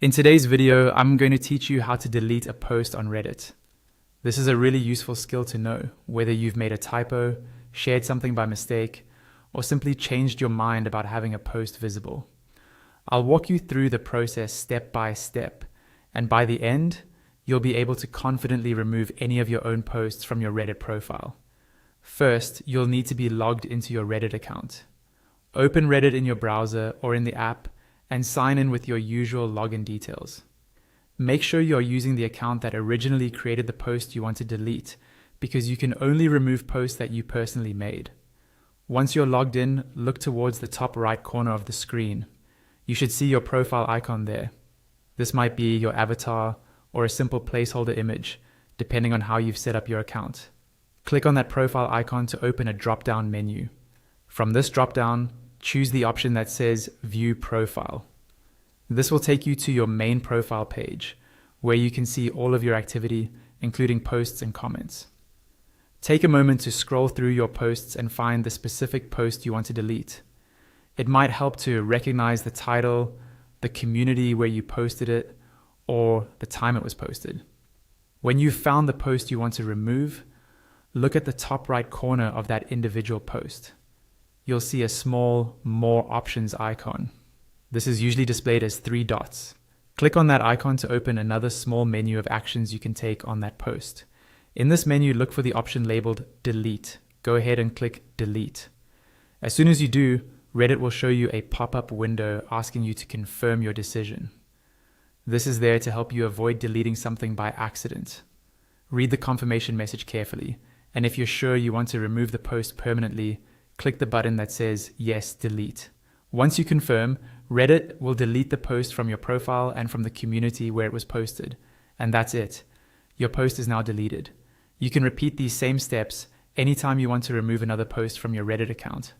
In today's video, I'm going to teach you how to delete a post on Reddit. This is a really useful skill to know, whether you've made a typo, shared something by mistake, or simply changed your mind about having a post visible. I'll walk you through the process step by step, and by the end, you'll be able to confidently remove any of your own posts from your Reddit profile. First, you'll need to be logged into your Reddit account. Open Reddit in your browser or in the app, and sign in with your usual login details. Make sure you're using the account that originally created the post you want to delete, because you can only remove posts that you personally made. Once you're logged in, look towards the top right corner of the screen. You should see your profile icon there. This might be your avatar or a simple placeholder image, depending on how you've set up your account. Click on that profile icon to open a drop-down menu. From this drop-down, choose the option that says View Profile. This will take you to your main profile page, where you can see all of your activity, including posts and comments. Take a moment to scroll through your posts and find the specific post you want to delete. It might help to recognize the title, the community where you posted it, or the time it was posted. When you've found the post you want to remove, look at the top right corner of that individual post. You'll see a small More Options icon. This is usually displayed as 3 dots. Click on that icon to open another small menu of actions you can take on that post. In this menu, look for the option labeled Delete. Go ahead and click Delete. As soon as you do, Reddit will show you a pop-up window asking you to confirm your decision. This is there to help you avoid deleting something by accident. Read the confirmation message carefully, and if you're sure you want to remove the post permanently, click the button that says Yes, Delete. Once you confirm, Reddit will delete the post from your profile and from the community where it was posted. And that's it. Your post is now deleted. You can repeat these same steps anytime you want to remove another post from your Reddit account.